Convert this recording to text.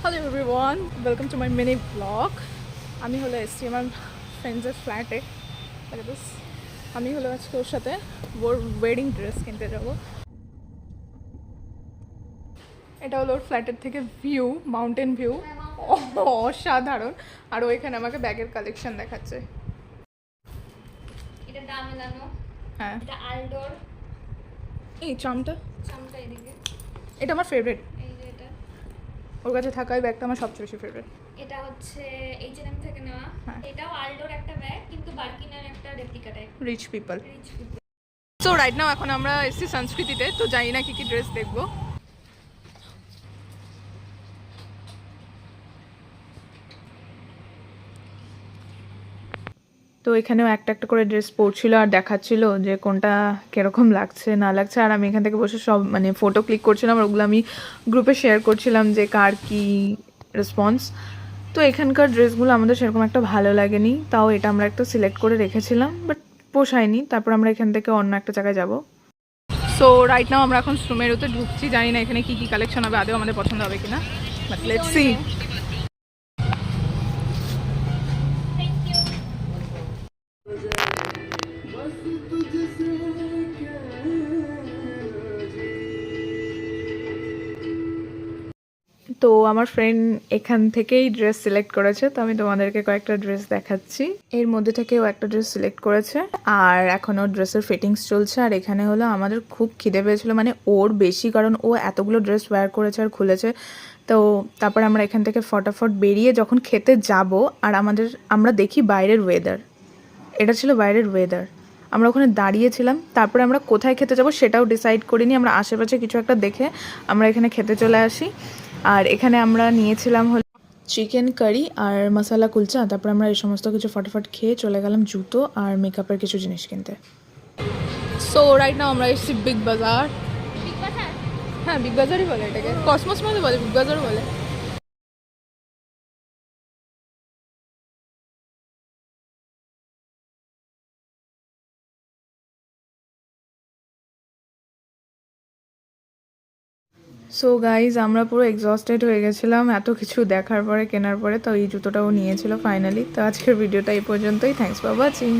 Hello everyone, welcome to my mini blog. আমি হলো এসছি আমার ফ্রেন্ডসের ফ্ল্যাটে। আমি হলো আজকে ওর সাথে ওর ওয়েডিং ড্রেস কিনতে যাব। এটা হলো ওর ফ্ল্যাটের থেকে ভিউ, মাউন্টেন ভিউ, অসাধারণ। আর ও এখানে আমাকে ব্যাগের কালেকশন দেখাচ্ছে। এটা দাম মেলানো, হ্যাঁ, এটা আলডোর, এই চামটা, চামটা এদিকে, এটা আমার ফেভারিট। এই যে এটা, ওর কাছে থাকা এই ব্যাগটা আমার সবচেয়ে বেশি ফেভারিট। এটা হচ্ছে H&M থেকে নেওয়া। হ্যাঁ। এটাও আলডোর একটা ব্যাগ, কিন্তু বার্কিনের একটা replica type. Rich people. Rich people. So right now এখন আমরা এসছি সংস্কৃতিতে, তো জানি না কী ড্রেস দেখবো। তো এখানেও একটা একটা করে ড্রেস পরছিল আর দেখাচ্ছিল যে কোনটা কীরকম লাগছে না লাগছে। আর আমি এখান থেকে বসে সব মানে ফটো ক্লিক করছিলাম, আর ওগুলো আমি গ্রুপে শেয়ার করছিলাম যে কার কী রেসপন্স। তো এখানকার ড্রেসগুলো আমাদের সেরকম একটা ভালো লাগেনি, তাও এটা আমরা একটা সিলেক্ট করে রেখেছিলাম, বাট পোষায়নি। তারপর আমরা এখান থেকে অন্য একটা জায়গায় যাব। সো রাইট নাও আমরা এখন সুমেরুতে ঢুকছি, জানি না এখানে কী কী কালেকশন হবে, আদেও আমাদের পছন্দ হবে কিনা, বাট লেটস সি। তো আমার ফ্রেন্ড এখান থেকেই ড্রেস সিলেক্ট করেছে, তো আমি তোমাদেরকে কয়েকটা ড্রেস দেখাচ্ছি। এর মধ্যে থেকেও একটা ড্রেস সিলেক্ট করেছে, আর এখনও ড্রেসের ফিটিংস চলছে। আর এখানে হলো আমাদের খুব খিদে পেয়েছিল, মানে ওর বেশি, কারণ ও এতগুলো ড্রেস ওয়্যার করেছে আর খুলেছে। তো তারপর আমরা এখান থেকে ফটাফট বেরিয়ে যখন খেতে যাব, আর আমরা দেখি বাইরের ওয়েদার, এটা ছিল বাইরের ওয়েদার। আমরা ওখানে দাঁড়িয়েছিলাম, তারপরে আমরা কোথায় খেতে যাব সেটাও ডিসাইড করিনি, আমরা আশেপাশে কিছু একটা দেখে আমরা এখানে খেতে চলে আসি। আর এখানে আমরা নিয়েছিলাম হলো চিকেন কারি আর মশলা কুলচা। তারপর আমরা এই সমস্ত কিছু ফটাফট খেয়ে চলে গেলাম জুতো আর মেকআপের কিছু জিনিস কিনতে। সো রাইট নাও আমরা এসেছি বিগ বাজার। বিগ বাজার? হ্যাঁ, বিগ বাজারই বলে এটাকে, কসমস মধ্যে বলে, বিগ বাজার বলে। সো গাইজ আমরা পুরো এক্সস্টেড হয়ে গেছিলাম এত কিছু দেখার পরে, কেনার পরে। তো এই জুতোটাও নিয়েছিল ফাইনালি। তো আজকের ভিডিওটা এই পর্যন্তই। Thanks for watching.